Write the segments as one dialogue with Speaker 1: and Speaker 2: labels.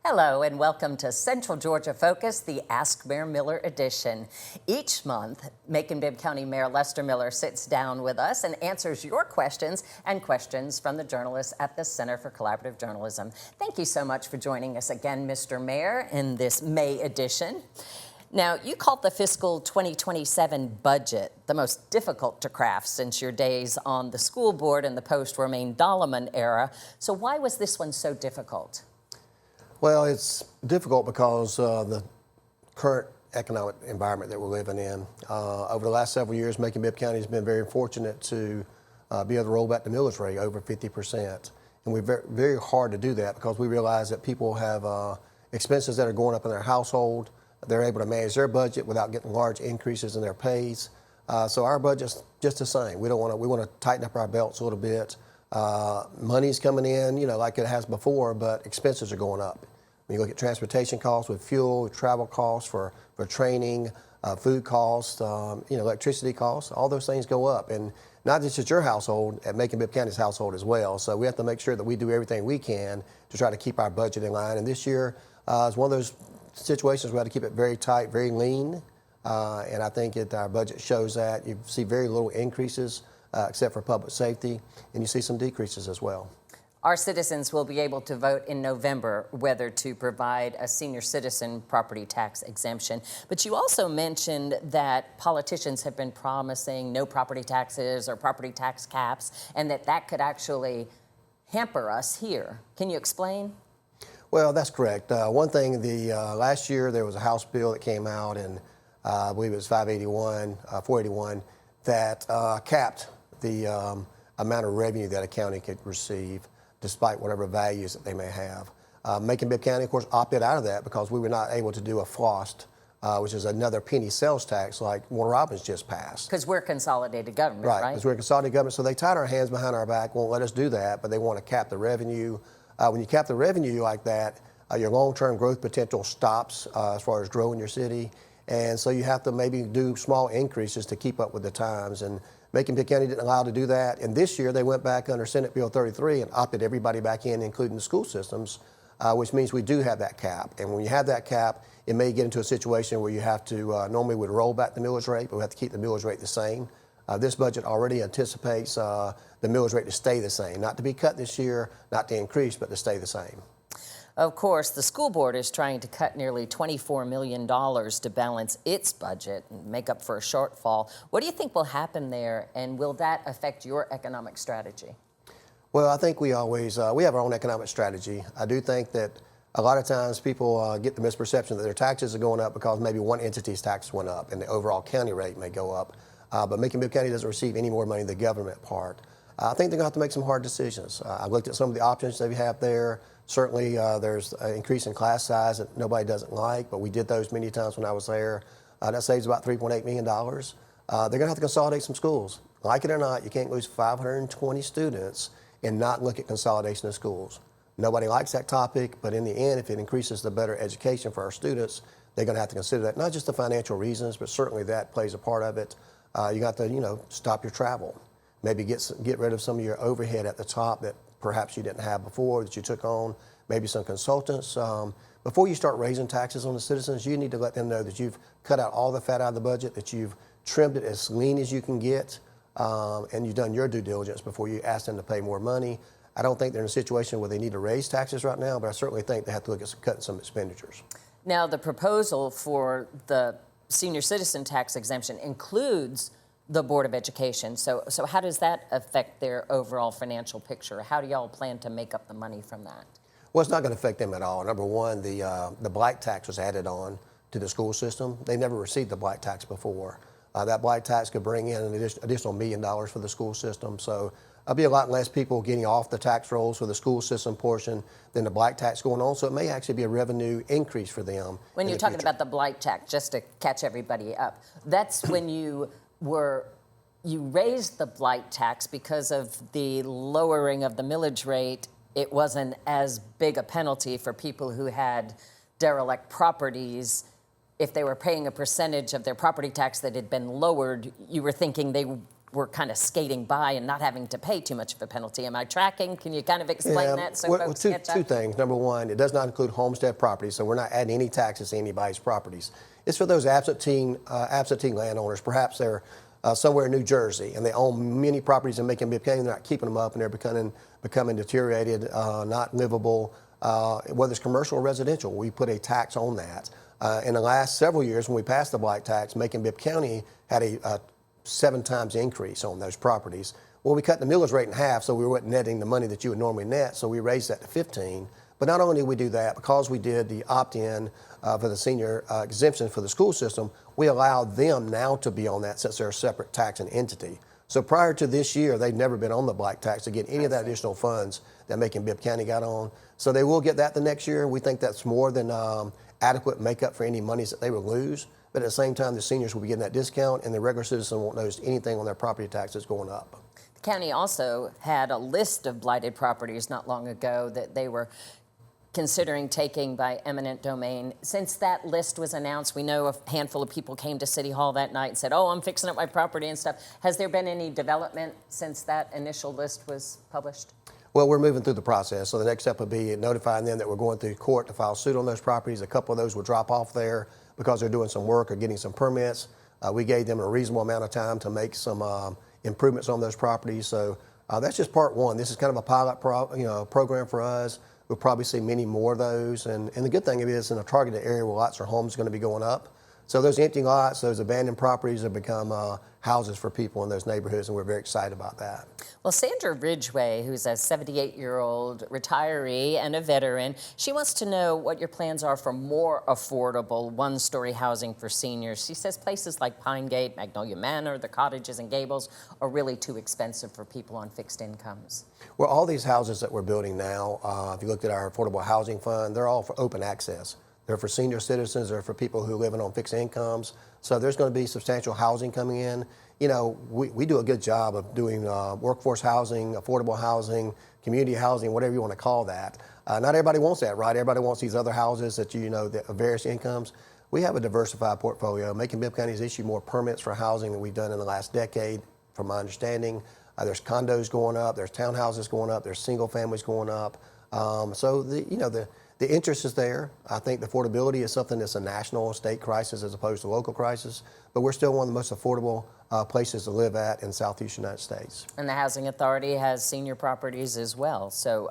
Speaker 1: Hello and welcome to Central Georgia Focus, the Ask Mayor Miller edition. Each month, Macon-Bibb County Mayor Lester Miller sits down with us and answers your questions and questions from the journalists at the Center for Collaborative Journalism. Thank you so much for joining us again, Mr. Mayor, in this May edition. Now, you called the fiscal 2027 budget the most difficult to craft since your days on the school board and the post-Romaine Dahlman era. So why was this one so difficult?
Speaker 2: Well, it's difficult because the current economic environment that we're living in. Over the last several years, Macon-Bibb County has been very fortunate to be able to roll back the millage rate over 50%. And we're very hard to do that because we realize that people have expenses that are going up in their household. They're able to manage their budget without getting large increases in their pays. So our budget's just the same. We want to tighten up our belts a little bit. Money's coming in, like it has before, but expenses are going up. When you look at transportation costs with fuel, travel costs for training, food costs, electricity costs, all those things go up. And not just at your household, at Macon-Bibb County's household as well. So we have to make sure that we do everything we can to try to keep our budget in line. And this year is one of those situations where we have to keep it very tight, very lean. And I think our budget shows that. You see very little increases except for public safety, and you see some decreases as well.
Speaker 1: Our citizens will be able to vote in November whether to provide a senior citizen property tax exemption. But you also mentioned that politicians have been promising no property taxes or property tax caps, and that could actually hamper us here. Can you explain?
Speaker 2: Well, that's correct. One thing, last year there was a House bill that came out, and I believe it was 481, that capped the amount of revenue that a county could receive, despite whatever values that they may have. Macon-Bibb County, of course, opted out of that because we were not able to do a FLOST, which is another penny sales tax like Warner Robins just passed.
Speaker 1: Because we're consolidated government, right?
Speaker 2: Because we're consolidated government, so they tied our hands behind our back, won't let us do that, but they want to cap the revenue. When you cap the revenue like that, your long-term growth potential stops as far as growing your city, and so you have to maybe do small increases to keep up with the times. And Macon-Bibb County didn't allow to do that, and this year they went back under Senate Bill 33 and opted everybody back in, including the school systems, which means we do have that cap. And when you have that cap, it may get into a situation where you have to, normally would roll back the millage rate, but we have to keep the millage rate the same. This budget already anticipates the millage rate to stay the same, not to be cut this year, not to increase, but to stay the same.
Speaker 1: Of course, the school board is trying to cut nearly $24 million to balance its budget and make up for a shortfall. What do you think will happen there, and will that affect your economic strategy?
Speaker 2: Well, I think we always, we have our own economic strategy. I do think that a lot of times people get the misperception that their taxes are going up because maybe one entity's taxes went up and the overall county rate may go up. But Macon-Bibb County doesn't receive any more money in the government part. I think they're going to have to make some hard decisions. I looked at some of the options they have there. Certainly, there's an increase in class size that nobody doesn't like, but we did those many times when I was there. That saves about $3.8 million. They're going to have to consolidate some schools. Like it or not, you can't lose 520 students and not look at consolidation of schools. Nobody likes that topic, but in the end, if it increases the better education for our students, they're going to have to consider that. Not just the financial reasons, but certainly that plays a part of it. You got to, stop your travel. Maybe get rid of some of your overhead at the top that perhaps you didn't have before that you took on, maybe some consultants. Before you start raising taxes on the citizens, you need to let them know that you've cut out all the fat out of the budget, that you've trimmed it as lean as you can get, and you've done your due diligence before you ask them to pay more money. I don't think they're in a situation where they need to raise taxes right now, but I certainly think they have to look at cutting some expenditures.
Speaker 1: Now, the proposal for the senior citizen tax exemption includes the Board of Education. So how does that affect their overall financial picture? How do y'all plan to make up the money from that?
Speaker 2: Well, it's not going to affect them at all. Number one, the blight tax was added on to the school system. They never received the blight tax before. That blight tax could bring in an additional $1 million for the school system. So there'll be a lot less people getting off the tax rolls for the school system portion than the blight tax going on. So it may actually be a revenue increase for them.
Speaker 1: When you're talking about the blight tax, just to catch everybody up, that's when you raised the blight tax because of the lowering of the millage rate. It wasn't as big a penalty for people who had derelict properties. If they were paying a percentage of their property tax that had been lowered, you were thinking they we're kind of skating by and not having to pay too much of a penalty. Am I tracking? Can you kind of explain that so folks get that?
Speaker 2: Two things. Number one, it does not include homestead properties, so we're not adding any taxes to anybody's properties. It's for those absentee landowners. Perhaps they're somewhere in New Jersey and they own many properties in Macon-Bibb County. They're not keeping them up and they're becoming deteriorated, not livable. Whether it's commercial or residential, we put a tax on that. In the last several years, when we passed the blight tax, Macon-Bibb County had a 7 times increase on those properties. Well, we cut the millage rate in half, so we weren't netting the money that you would normally net, so we raised that to 15. But not only did we do that, because we did the opt-in for the senior exemption for the school system, we allowed them now to be on that since they're a separate tax and entity. So prior to this year, they'd never been on the blight tax to get any of that additional funds that Macon-Bibb County got on. So they will get that the next year. We think that's more than adequate makeup for any monies that they would lose. But at the same time, the seniors will be getting that discount, and the regular citizen won't notice anything on their property taxes going up.
Speaker 1: The county also had a list of blighted properties not long ago that they were considering taking by eminent domain. Since that list was announced, we know a handful of people came to City Hall that night and said, oh, I'm fixing up my property and stuff. Has there been any development since that initial list was published?
Speaker 2: Well, we're moving through the process. So the next step would be notifying them that we're going through court to file suit on those properties. A couple of those will drop off there because they're doing some work or getting some permits. We gave them a reasonable amount of time to make some improvements on those properties. So that's just part one. This is kind of a pilot program for us. We'll probably see many more of those. And the good thing is in a targeted area where lots of homes are going to be going up. So those empty lots, those abandoned properties have become houses for people in those neighborhoods, and we're very excited about that.
Speaker 1: Well, Sandra Ridgway, who's a 78-year-old retiree and a veteran, she wants to know what your plans are for more affordable one-story housing for seniors. She says places like Pine Gate, Magnolia Manor, the cottages and gables are really too expensive for people on fixed incomes.
Speaker 2: Well, all these houses that we're building now, if you looked at our Affordable Housing Fund, they're all for open access. They're for senior citizens, they're for people who are living on fixed incomes. So there's going to be substantial housing coming in. You know, we do a good job of doing workforce housing, affordable housing, community housing, whatever you want to call that. Not everybody wants that, right? Everybody wants these other houses that that are various incomes. We have a diversified portfolio. Macon-Bibb County has issued more permits for housing than we've done in the last decade, from my understanding. There's condos going up, there's townhouses going up, there's single families going up. So the interest is there. I think the affordability is something that's a national and state crisis as opposed to local crisis, but we're still one of the most affordable places to live at in Southeast United States.
Speaker 1: And the Housing Authority has senior properties as well. So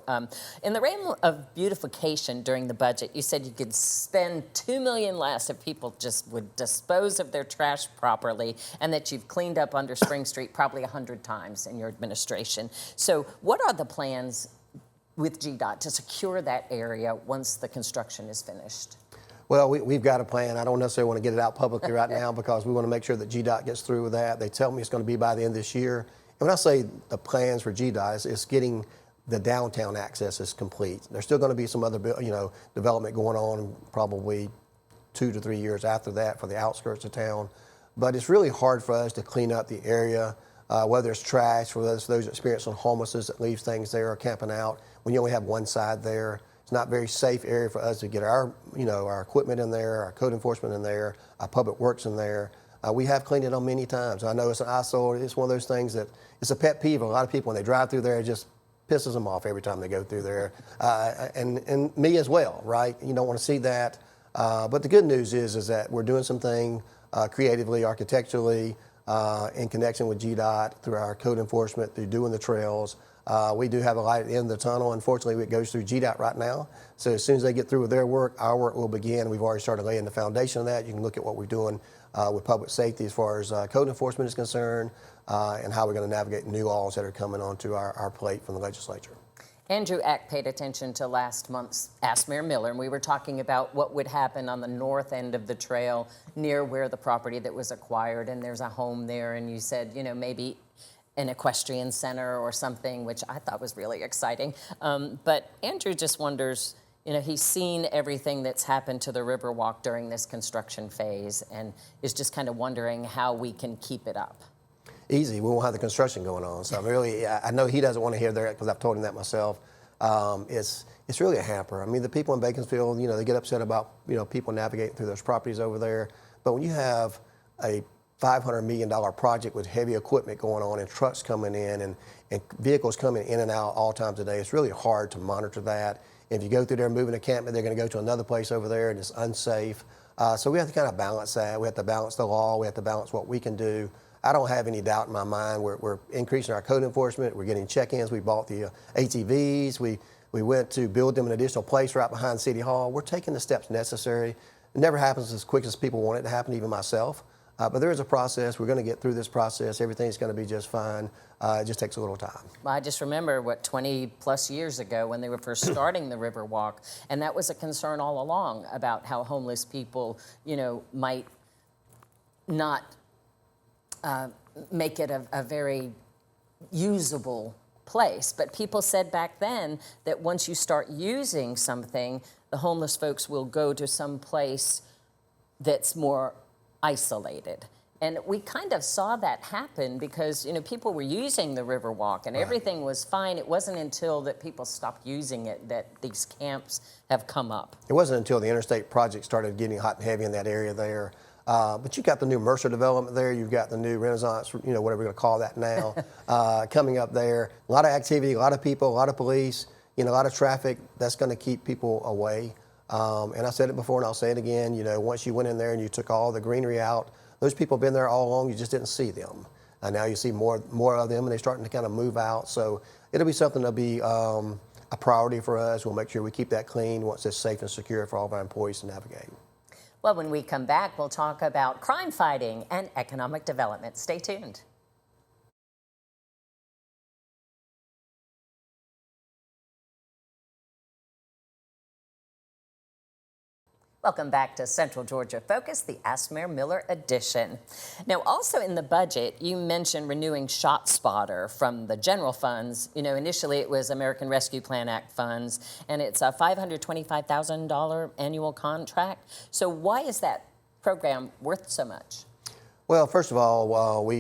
Speaker 1: in the realm of beautification during the budget, you said you could spend $2 million less if people just would dispose of their trash properly, and that you've cleaned up under Spring Street probably 100 times in your administration. So what are the plans with GDOT to secure that area once the construction is finished?
Speaker 2: Well, we've got a plan. I don't necessarily want to get it out publicly right now because we want to make sure that GDOT gets through with that. They tell me it's going to be by the end of this year. And when I say the plans for GDOT, it's getting the downtown access is complete. There's still going to be some other development going on probably 2 to 3 years after that for the outskirts of town. But it's really hard for us to clean up the area, whether it's trash, for those experiencing homelessness that leaves things there or camping out. When you only have one side there, it's not a very safe area for us to get our equipment in there, our code enforcement in there, our public works in there. We have cleaned it on many times. I know it's an eyesore. It's one of those things that it's a pet peeve of a lot of people when they drive through there. It just pisses them off every time they go through there, and me as well, right? You don't want to see that. But the good news is that we're doing something creatively, architecturally, in connection with GDOT through our code enforcement, through doing the trails. We do have a light at the end of the tunnel. Unfortunately, it goes through GDOT right now. So as soon as they get through with their work, our work will begin. We've already started laying the foundation of that. You can look at what we're doing with public safety as far as code enforcement is concerned, and how we're going to navigate new laws that are coming onto our plate from the legislature.
Speaker 1: Andrew Eck paid attention to last month's Ask MayorMiller, and we were talking about what would happen on the north end of the trail near where the property that was acquired, and there's a home there, and you said, maybe an equestrian center or something, which I thought was really exciting. But Andrew just wonders, he's seen everything that's happened to the Riverwalk during this construction phase and is just kind of wondering how we can keep it up.
Speaker 2: Easy. We won't have the construction going on. So I know he doesn't want to hear that because I've told him that myself. It's really a hamper. I mean, the people in Beaconsfield, they get upset about, people navigating through those properties over there. But when you have a $500 million project with heavy equipment going on and trucks coming in and vehicles coming in and out all times of day. It's really hard to monitor that. If you go through there moving a campment, they're going to go to another place over there and it's unsafe. So we have to kind of balance that. We have to balance the law. We have to balance what we can do. I don't have any doubt in my mind. We're increasing our code enforcement. We're getting check-ins. We bought the ATVs. We went to build them an additional place right behind City Hall. We're taking the steps necessary. It never happens as quick as people want it to happen, even myself. But there is a process. We're going to get through this process. Everything's going to be just fine. It just takes a little time.
Speaker 1: Well, I just remember, 20 plus years ago when they were first starting the Riverwalk, and that was a concern all along about how homeless people, might not make it a very usable place. But people said back then that once you start using something, the homeless folks will go to some place that's more isolated. And we kind of saw that happen because, people were using the Riverwalk and everything was fine. It wasn't until that people stopped using it that these camps have come up.
Speaker 2: It wasn't until the interstate project started getting hot and heavy in that area there. But you've got the new Mercer development there. You've got the new Renaissance, whatever we're going to call that now, coming up there. A lot of activity, a lot of people, a lot of police, a lot of traffic. That's going to keep people away. And I said it before and I'll say it again, once you went in there and you took all the greenery out, those people have been there all along, you just didn't see them. And now you see more of them and they're starting to kind of move out. So it'll be something that'll be a priority for us. We'll make sure we keep that clean once it's safe and secure for all of our employees to navigate.
Speaker 1: Well, when we come back, we'll talk about crime fighting and economic development. Stay tuned. Welcome back to Central Georgia Focus, the Ask MayorMiller edition. Now, also in the budget, you mentioned renewing ShotSpotter from the general funds. Initially it was American Rescue Plan Act funds, and it's a $525,000 annual contract. So why is that program worth so much?
Speaker 2: Well, first of all,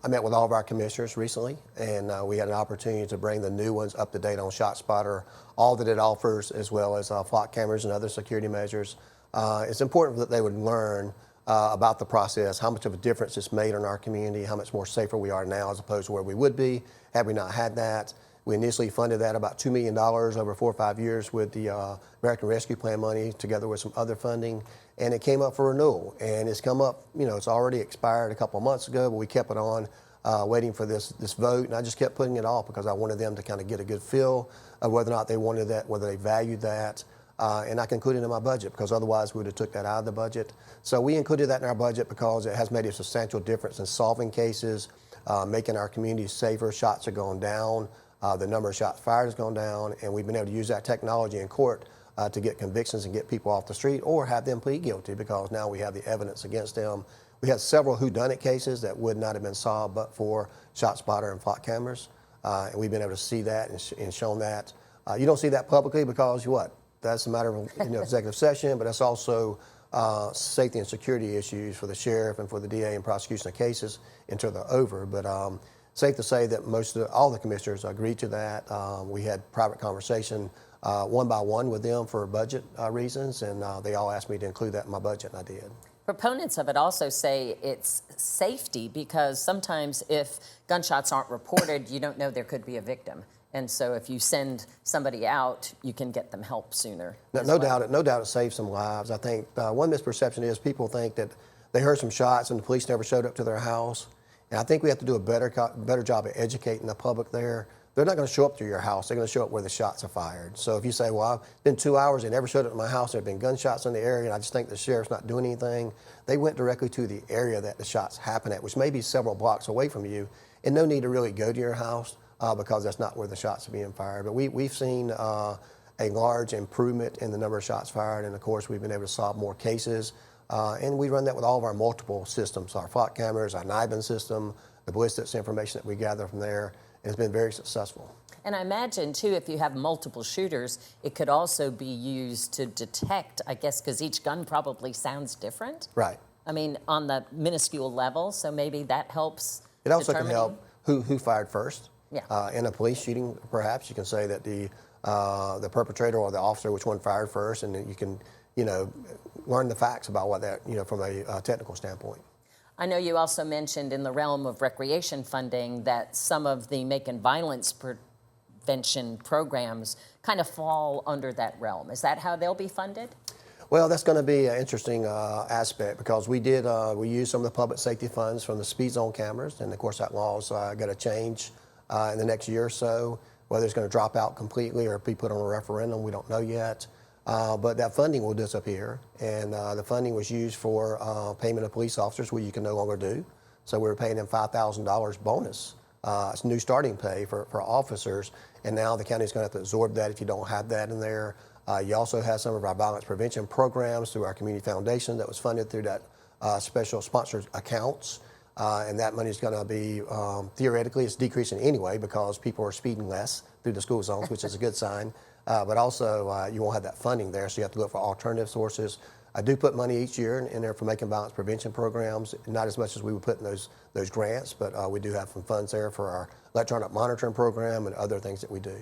Speaker 2: I met with all of our commissioners recently, and we had an opportunity to bring the new ones up to date on ShotSpotter, all that it offers, as well as flock cameras and other security measures. It's important that they would learn about the process, how much of a difference it's made in our community, how much more safer we are now as opposed to where we would be had we not had that. We initially funded that about $2 million over 4 or 5 years with the American Rescue Plan money, together with some other funding, and it came up for renewal. And it's come up, it's already expired a couple of months ago, but we kept it on, waiting for this vote, and I just kept putting it off because I wanted them to kind of get a good feel of whether or not they wanted that, whether they valued that, and I can include it in my budget because otherwise we would have took that out of the budget. So we included that in our budget because it has made a substantial difference in solving cases, making our communities safer. Shots are going down. The number of shots fired has gone down, and we've been able to use that technology in court to get convictions and get people off the street or have them plead guilty because now we have the evidence against them. We had several whodunit cases that would not have been solved but for ShotSpotter and flock cameras, and we've been able to see that and shown that. You don't see that publicly because what? That's a matter of executive session, but that's also safety and security issues for the sheriff and for the DA in prosecution of cases until they're over. But safe to say that all the commissioners agreed to that. We had private conversation one by one with them for budget reasons, and they all asked me to include that in my budget, and I did.
Speaker 1: Proponents of it also say it's safety because sometimes if gunshots aren't reported, you don't know there could be a victim. And so if you send somebody out, you can get them help sooner.
Speaker 2: No doubt it saves some lives. I think one misperception is people think that they heard some shots and the police never showed up to their house. And I think we have to do a better job of educating the public there. They're not going to show up to your house. They're going to show up where the shots are fired. So if you say, well, it's been 2 hours, they never showed up at my house, there have been gunshots in the area, and I just think the sheriff's not doing anything, they went directly to the area that the shots happened at, which may be several blocks away from you, and no need to really go to your house because that's not where the shots are being fired. But we've seen a large improvement in the number of shots fired, and of course we've been able to solve more cases. And we run that with all of our multiple systems, our flock cameras, our NIBIN system, the ballistics information that we gather from there. It's been very successful.
Speaker 1: And I imagine, too, if you have multiple shooters, it could also be used to detect, I guess, because each gun probably sounds different.
Speaker 2: Right.
Speaker 1: I mean, on the minuscule level, so maybe that helps.
Speaker 2: It also can help who fired first.
Speaker 1: Yeah.
Speaker 2: In a police shooting, perhaps, you can say that the perpetrator or the officer, which one fired first, and then you can, learn the facts about what that, from a technical standpoint.
Speaker 1: I know you also mentioned in the realm of recreation funding that some of the Macon violence prevention programs kind of fall under that realm. Is that how they'll be funded?
Speaker 2: Well, that's going to be an interesting aspect because we used some of the public safety funds from the speed zone cameras, and of course that law's got to change in the next year or so. Whether it's going to drop out completely or be put on a referendum, we don't know yet. But that funding will disappear, and the funding was used for payment of police officers, which you can no longer do. So we were paying them $5,000 bonus. It's new starting pay for officers, and now the county's going to have to absorb that if you don't have that in there. You also have some of our violence prevention programs through our community foundation that was funded through that special sponsored accounts. And that money is going to be, theoretically, it's decreasing anyway because people are speeding less through the school zones, which is a good sign. But also, you won't have that funding there, so you have to look for alternative sources. I do put money each year in there for Macon violence prevention programs, not as much as we would put in those grants, but we do have some funds there for our electronic monitoring program and other things that we do.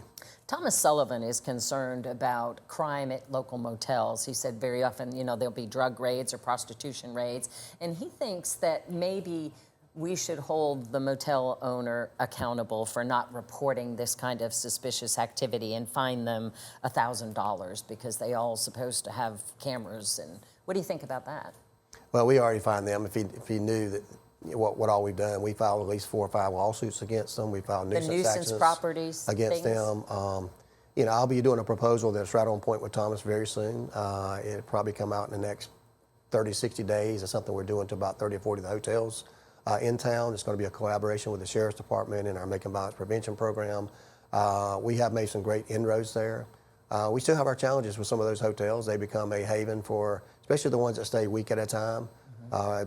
Speaker 1: Thomas Sullivan is concerned about crime at local motels. He said very often, there'll be drug raids or prostitution raids, and he thinks that maybe we should hold the motel owner accountable for not reporting this kind of suspicious activity and fine them $1,000 because they all supposed to have cameras. And what do you think about that?
Speaker 2: Well, we already fined them. If he knew that what all we've done, we filed at least 4 or 5 lawsuits against them. We filed nuisance actions
Speaker 1: properties
Speaker 2: against them. I'll be doing a proposal that's right on point with Thomas very soon. It'll probably come out in the next 30, 60 days. It's something we're doing to about 30 or 40 of the hotels in town. It's going to be a collaboration with the Sheriff's Department and our Macon Violence Prevention Program. We have made some great inroads there. We still have our challenges with some of those hotels. They become a haven for, especially the ones that stay a week at a time,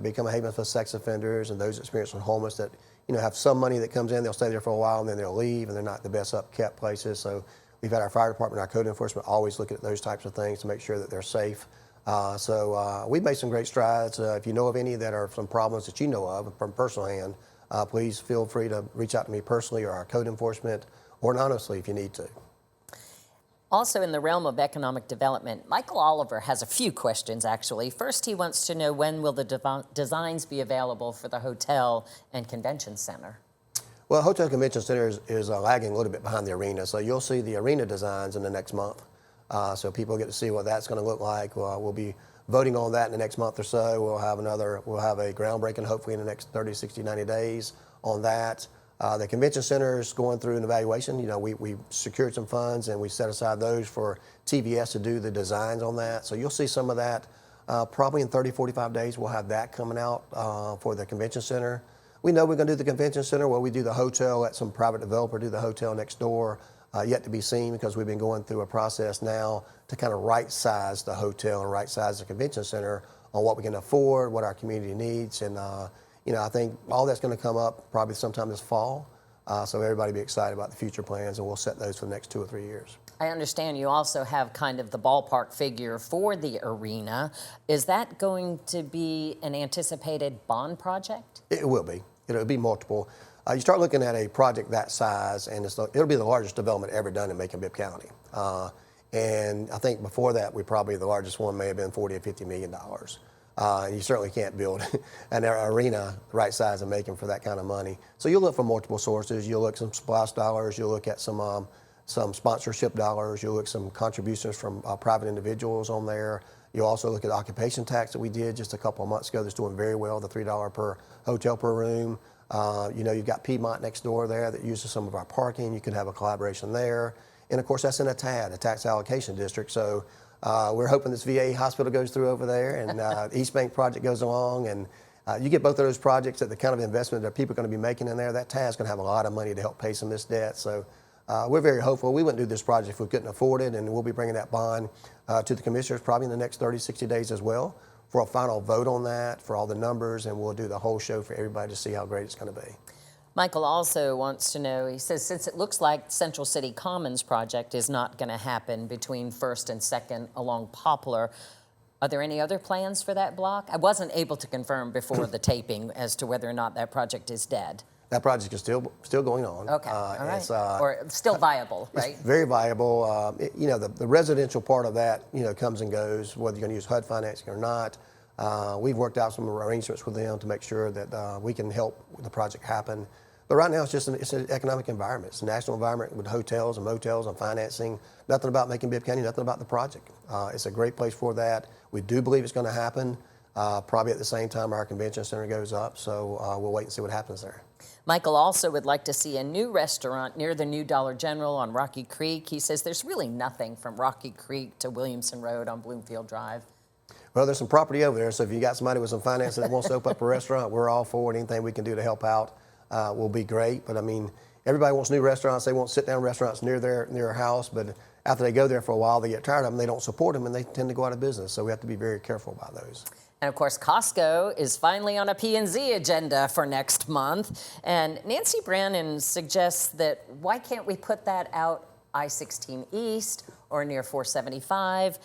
Speaker 2: become a haven for sex offenders and those experiencing homeless that have some money that comes in. They'll stay there for a while and then they'll leave, and they're not the best upkept places. So we've had our fire department, our code enforcement always looking at those types of things to make sure that they're safe. So we've made some great strides. If you know of any that are some problems that you know of from personal hand, please feel free to reach out to me personally or our code enforcement, or anonymously if you need to.
Speaker 1: Also in the realm of economic development, Michael Oliver has a few questions, actually. First, he wants to know when will the designs be available for the hotel and convention center?
Speaker 2: Well, Hotel Convention Center is lagging a little bit behind the arena, so you'll see the arena designs in the next month. So people get to see what that's going to look like. We'll be voting on that in the next month or so. We'll have a groundbreaking hopefully in the next 30, 60, 90 days on that. The convention center is going through an evaluation. We secured some funds and we set aside those for TVS to do the designs on that. So you'll see some of that probably in 30, 45 days. We'll have that coming out for the convention center. We know we're going to do the convention center. Well, we do the hotel, let some private developer do the hotel next door. Yet to be seen, because we've been going through a process now to kind of right-size the hotel and right-size the convention center on what we can afford, what our community needs. And, I think all that's going to come up probably sometime this fall. So everybody be excited about the future plans, and we'll set those for the next 2 or 3 years.
Speaker 1: I understand you also have kind of the ballpark figure for the arena. Is that going to be an anticipated bond project?
Speaker 2: It will be. It'll be multiple. You start looking at a project that size, and it'll be the largest development ever done in Macon-Bibb County. And I think before that, the largest one may have been $40 or $50 million. And you certainly can't build an arena the right size in Macon for that kind of money. So you'll look for multiple sources. You'll look at some splash dollars. You'll look at some sponsorship dollars. You'll look at some contributions from private individuals on there. You'll also look at occupation tax that we did just a couple of months ago that's doing very well, the $3 per hotel per room. You've got Piedmont next door there that uses some of our parking. You can have a collaboration there. And of course, that's in a TAD, a tax allocation district. So we're hoping this VA hospital goes through over there, and East Bank project goes along. And you get both of those projects at the kind of investment that people are going to be making in there. That TAD's going to have a lot of money to help pay some of this debt. So we're very hopeful. We wouldn't do this project if we couldn't afford it. And we'll be bringing that bond to the commissioners probably in the next 30, 60 days as well, for a final vote on that, for all the numbers, and we'll do the whole show for everybody to see how great it's going to be.
Speaker 1: Michael also wants to know, he says, since it looks like Central City Commons project is not going to happen between 1st and 2nd along Poplar, are there any other plans for that block? I wasn't able to confirm before the taping as to whether or not that project is dead.
Speaker 2: That project is still going on.
Speaker 1: Okay, all right. Or still viable, right?
Speaker 2: It's very viable. The residential part of that, comes and goes, whether you're going to use HUD financing or not. We've worked out some arrangements with them to make sure that we can help the project happen. But right now, it's an economic environment. It's a national environment with hotels and motels and financing. Nothing about Macon-Bibb County, nothing about the project. It's a great place for that. We do believe it's going to happen. Probably at the same time our convention center goes up, so we'll wait and see what happens there.
Speaker 1: Michael also would like to see a new restaurant near the new Dollar General on Rocky Creek. He says there's really nothing from Rocky Creek to Williamson Road on Bloomfield Drive.
Speaker 2: Well, there's some property over there, so if you got somebody with some finances that wants to open up a restaurant, we're all for it. Anything we can do to help out will be great. But I mean, everybody wants new restaurants. They want sit-down restaurants near their house, but after they go there for a while, they get tired of them. They don't support them, and they tend to go out of business. So we have to be very careful about those.
Speaker 1: And of course, Costco is finally on a P&Z agenda for next month. And Nancy Brannon suggests that why can't we put that out I-16 East or near 475,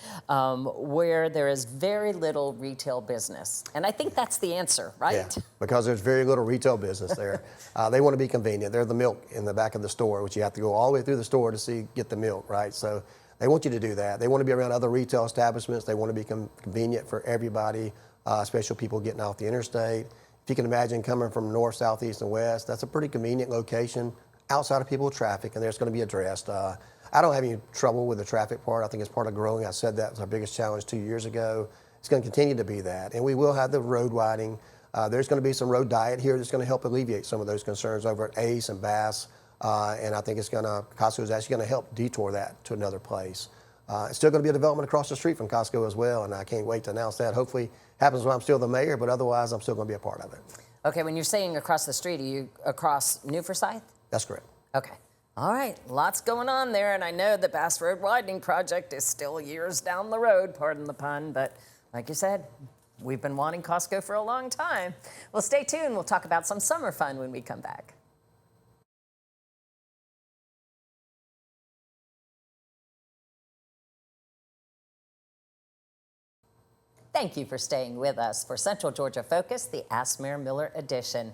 Speaker 1: where there is very little retail business? And I think that's the answer, right?
Speaker 2: Yeah, because there's very little retail business there. They want to be convenient. They're the milk in the back of the store, which you have to go all the way through the store to get the milk, right? So they want you to do that. They want to be around other retail establishments. They want to be convenient for everybody, especially people getting off the interstate. If you can imagine coming from north, south, east, and west, that's a pretty convenient location outside of people's traffic, and there's going to be addressed. I don't have any trouble with the traffic part. I think it's part of growing. I said that was our biggest challenge 2 years ago. It's going to continue to be that, and we will have the road widening. There's going to be some road diet here that's going to help alleviate some of those concerns over at Ace and Bass. And I think Costco is actually going to help detour that to another place. It's still going to be a development across the street from Costco as well, and I can't wait to announce that. Hopefully happens when I'm still the mayor, but otherwise I'm still going to be a part of it.
Speaker 1: Okay, when you're saying across the street, are you across New Forsyth?
Speaker 2: That's correct.
Speaker 1: Okay. All right, lots going on there, and I know the Bass Road Widening Project is still years down the road, pardon the pun, but like you said, we've been wanting Costco for a long time. Well, stay tuned. We'll talk about some summer fun when we come back. Thank you for staying with us for Central Georgia Focus, the Ask MayorMiller edition.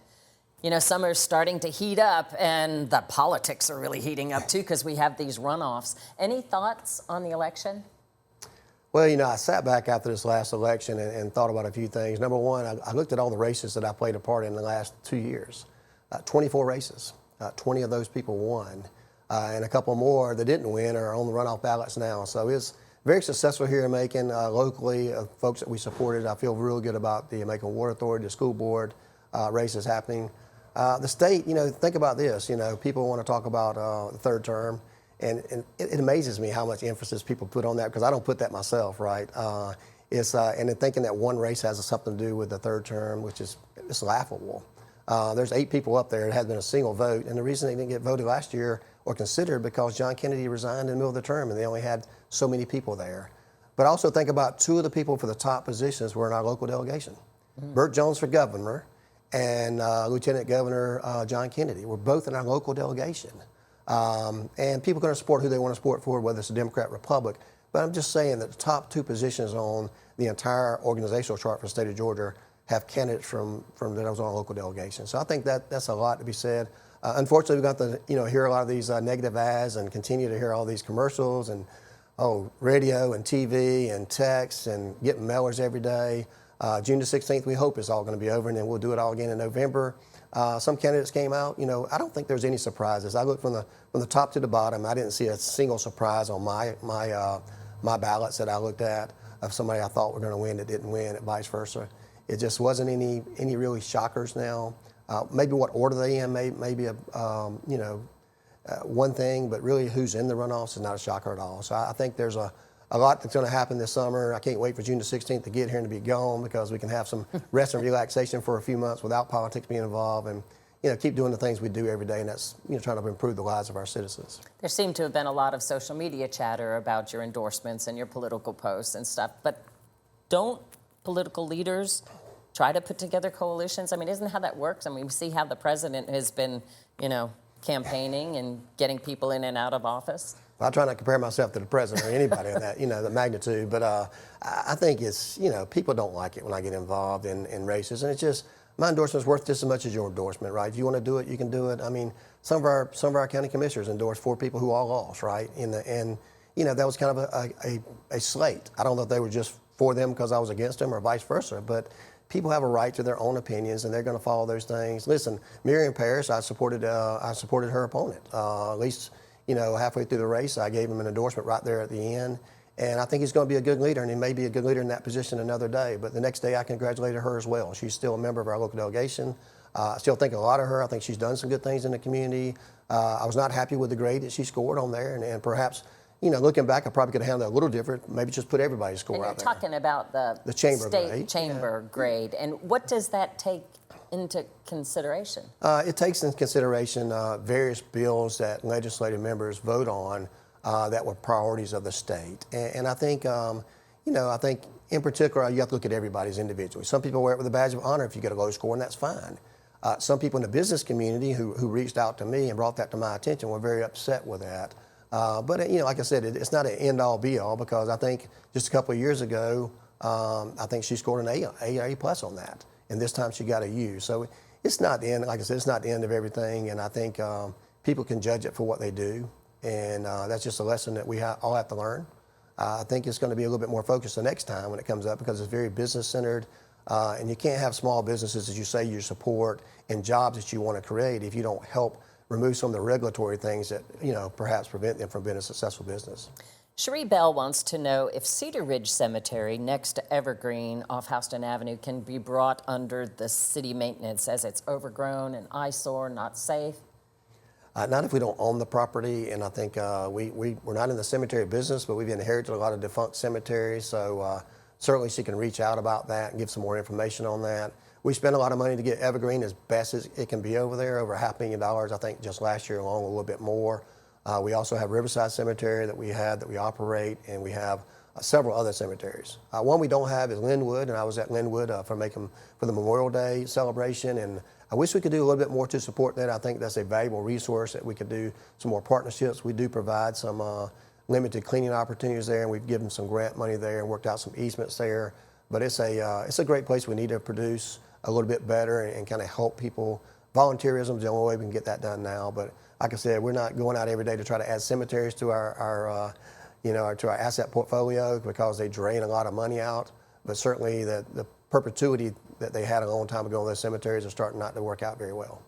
Speaker 1: You know, summer's starting to heat up, and the politics are really heating up, too, because we have these runoffs. Any thoughts on the election?
Speaker 2: Well, you know, I sat back after this last election and thought about a few things. Number one, I looked at all the races that I played a part in the last 2 years. 24 races. 20 of those people won. And a couple more that didn't win are on the runoff ballots now. So it's very successful here in Macon. Locally, folks that we supported, I feel real good about the Macon Water Authority, the school board races happening. The state, you know, think about this. You know, people want to talk about the third term, and it amazes me how much emphasis people put on that, because I don't put that myself, right? And then thinking that one race has something to do with the third term, which is it's laughable. There's 8 people up there. It hasn't been a single vote, and the reason they didn't get voted last year or considered because John Kennedy resigned in the middle of the term, and they only had so many people there. But also think about 2 of the people for the top positions were in our local delegation. Burt Jones for governor and Lieutenant Governor John Kennedy were both in our local delegation. And people are going to support who they want to support for, whether it's a Democrat or Republic. But I'm just saying that the top 2 positions on the entire organizational chart for the state of Georgia have candidates from that was on a local delegation. So I think that's a lot to be said. Unfortunately, we've got to hear a lot of these negative ads and continue to hear all these commercials and radio and TV and text and getting mailers every day. June the 16th, we hope it's all going to be over, and then we'll do it all again in November. Some candidates came out. You know, I don't think there's any surprises. I looked from the top to the bottom. I didn't see a single surprise on my ballots that I looked at of somebody I thought were going to win that didn't win, and vice versa. It just wasn't any really shockers now. Maybe what order they in may be one thing, but really who's in the runoffs is not a shocker at all. So I think there's a lot that's going to happen this summer. I can't wait for June the 16th to get here and to be gone, because we can have some rest and relaxation for a few months without politics being involved, and keep doing the things we do every day, and that's trying to improve the lives of our citizens.
Speaker 1: There seemed to have been a lot of social media chatter about your endorsements and your political posts and stuff, but don't political leaders try to put together coalitions? I mean, isn't how that works? I mean, we see how the president has been, campaigning and getting people in and out of office.
Speaker 2: I try not to compare myself to the president or anybody on that, the magnitude. But I think it's, people don't like it when I get involved in races. And it's just, my endorsement's worth just as much as your endorsement, right? If you want to do it, you can do it. I mean, some of our county commissioners endorsed 4 people who all lost, right? And that was kind of a slate. I don't know if they were just for them because I was against them or vice versa. But people have a right to their own opinions, and they're going to follow those things. Listen, Miriam Parrish, I supported her opponent. At least, halfway through the race, I gave him an endorsement right there at the end. And I think he's going to be a good leader, and he may be a good leader in that position another day. But the next day, I congratulated her as well. She's still a member of our local delegation. I still think a lot of her. I think she's done some good things in the community. I was not happy with the grade that she scored on there, and perhaps, looking back, I probably could have handled it a little different. Maybe just put everybody's score out there.
Speaker 1: And you're talking about the
Speaker 2: chamber
Speaker 1: state
Speaker 2: grade.
Speaker 1: chamber grade. And what does that take into consideration?
Speaker 2: It takes into consideration various bills that legislative members vote on that were priorities of the state. And I think, I think in particular, you have to look at everybody's individually. Some people wear it with a badge of honor if you get a low score, and that's fine. Some people in the business community who reached out to me and brought that to my attention were very upset with that. But like I said, it's not an end-all, be-all, because I think just a couple of years ago, I think she scored an A plus on that, and this time she got a U. So it's not the end. Like I said, it's not the end of everything, and I think people can judge it for what they do, and that's just a lesson that we all have to learn. I think it's going to be a little bit more focused the next time when it comes up because it's very business-centered. And you can't have small businesses, as you say, you support and jobs that you want to create if you don't help remove some of the regulatory things that, perhaps prevent them from being a successful business.
Speaker 1: Cherie Bell wants to know if Cedar Ridge Cemetery next to Evergreen off Houston Avenue can be brought under the city maintenance as it's overgrown and eyesore, not safe.
Speaker 2: Not if we don't own the property, and I think we're not in the cemetery business, but we've inherited a lot of defunct cemeteries, so certainly she can reach out about that and give some more information on that. We spent a lot of money to get Evergreen as best as it can be over there, over $500,000, I think, just last year alone, a little bit more. We also have Riverside Cemetery that we operate, and we have several other cemeteries. One we don't have is Linwood, and I was at Linwood for the Memorial Day celebration, and I wish we could do a little bit more to support that. I think that's a valuable resource that we could do some more partnerships. We do provide some limited cleaning opportunities there, and we've given some grant money there and worked out some easements there. But it's a great place. We need to produce a little bit better and kind of help people. Volunteerism is the only way we can get that done now. But like I said, we're not going out every day to try to add cemeteries to our asset portfolio because they drain a lot of money out. But certainly the perpetuity that they had a long time ago in those cemeteries are starting not to work out very well.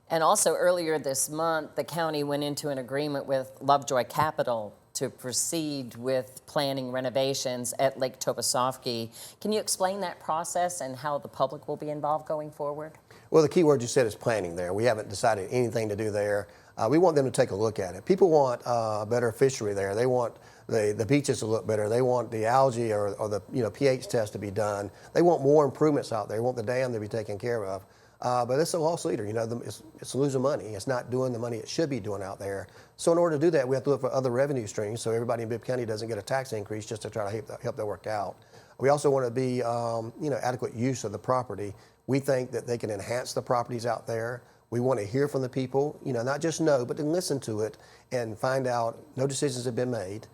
Speaker 1: And also earlier this month, the county went into an agreement with Lovejoy Capital to proceed with planning renovations at Lake Tobesofkee. Can you explain that process and how the public will be involved going forward?
Speaker 2: Well, the key word you said is planning there. We haven't decided anything to do there. We want them to take a look at it. People want better fishery there. They want the beaches to look better. They want the algae or the pH test to be done. They want more improvements out there. They want the dam to be taken care of. But it's a loss leader. It's losing money. It's not doing the money it should be doing out there. So in order to do that, we have to look for other revenue streams so everybody in Bibb County doesn't get a tax increase just to try to help that work out. We also want to be, adequate use of the property. We think that they can enhance the properties out there. We want to hear from the people, not just know, but to listen to it and find out no decisions have been made.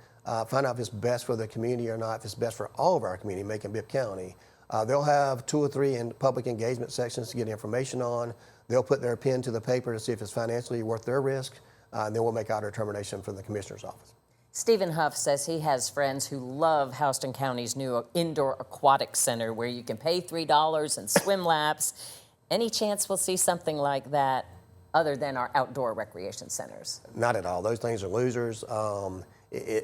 Speaker 2: Find out if it's best for the community or not, if it's best for all of our community, Macon-Bibb County. They'll have 2 or 3 public engagement sections to get information on. They'll put their pen to the paper to see if it's financially worth their risk, and then we'll make our determination from the commissioner's office.
Speaker 1: Stephen Huff says he has friends who love Houston County's new indoor aquatic center where you can pay $3 and swim laps. Any chance we'll see something like that other than our outdoor recreation centers? Not
Speaker 2: at all. Those things are losers.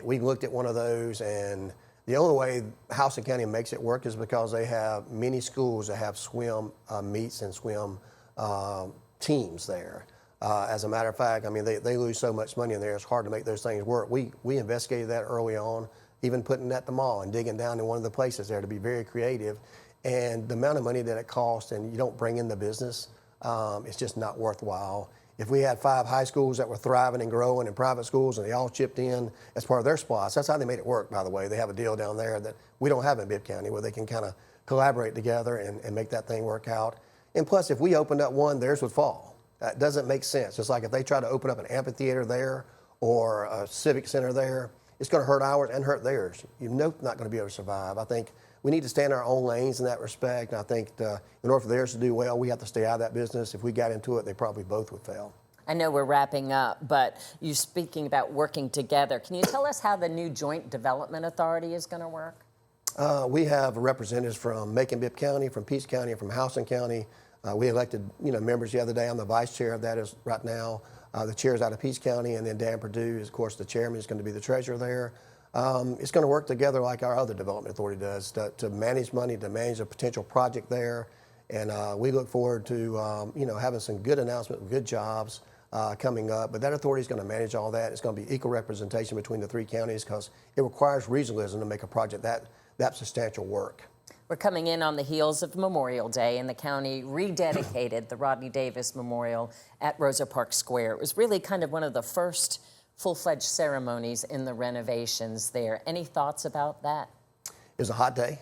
Speaker 2: We looked at one of those, and the only way Houston County makes it work is because they have many schools that have swim meets and swim teams there. As a matter of fact, they lose so much money in there, it's hard to make those things work. We investigated that early on, even putting at the mall and digging down in one of the places there to be very creative. And the amount of money that it costs and you don't bring in the business, it's just not worthwhile. If we had 5 high schools that were thriving and growing and private schools and they all chipped in as part of their splosh, that's how they made it work, by the way. They have a deal down there that we don't have in Bibb County where they can kind of collaborate together and make that thing work out. And plus, if we opened up one, theirs would fall. That doesn't make sense. It's like if they try to open up an amphitheater there or a civic center there, it's going to hurt ours and hurt theirs. You're not going to be able to survive. I think we need to stay in our own lanes in that respect. And I think in order for theirs to do well, we have to stay out of that business. If we got into it, they probably both would fail.
Speaker 1: I know we're wrapping up, but you're speaking about working together. Can you tell us how the new Joint Development Authority is going to work?
Speaker 2: We have representatives from Macon-Bibb County, from Peach County, and from Houston County. We elected, members the other day. I'm the vice chair of that is right now. The chair is out of Peach County, and then Dan Perdue is, of course, the chairman. Is going to be the treasurer there. It's going to work together like our other development authority does to manage money, to manage a potential project there. And we look forward to, having some good announcements, good jobs coming up. But that authority is going to manage all that. It's going to be equal representation between the three counties because it requires regionalism to make a project that substantial work.
Speaker 1: We're coming in on the heels of Memorial Day, and the county rededicated the Rodney Davis Memorial at Rosa Parks Square. It was really kind of one of the first full-fledged ceremonies in the renovations there. Any thoughts about that?
Speaker 2: It was a hot day.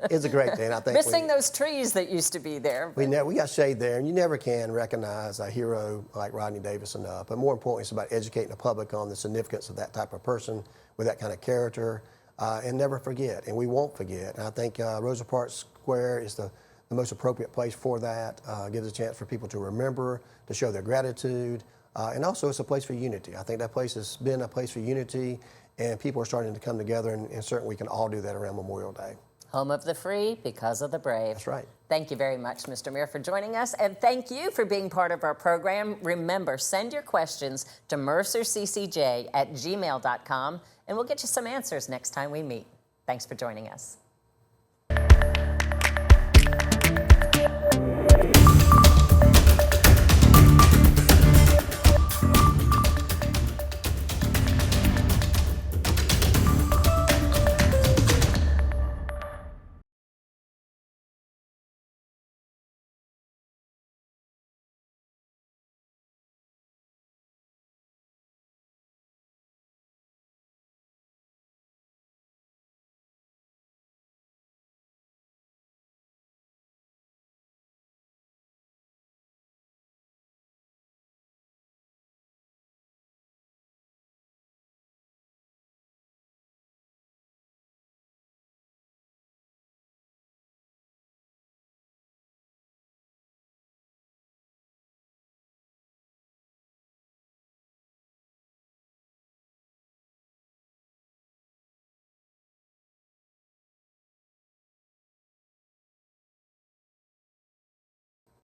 Speaker 2: It's a great day, and I think
Speaker 1: missing those trees that used to be there.
Speaker 2: We got shade there, and you never can recognize a hero like Rodney Davis enough. But more importantly, it's about educating the public on the significance of that type of person with that kind of character, and never forget. And we won't forget. And I think Rosa Parks Square is the most appropriate place for that. Gives a chance for people to remember, to show their gratitude, and also it's a place for unity. I think that place has been a place for unity. And people are starting to come together, and certainly we can all do that around Memorial Day.
Speaker 1: Home of the free because of the brave.
Speaker 2: That's right.
Speaker 1: Thank you very much, Mr. Mayor, for joining us, and thank you for being part of our program. Remember, send your questions to mercerccj@gmail.com, and we'll get you some answers next time we meet. Thanks for joining us.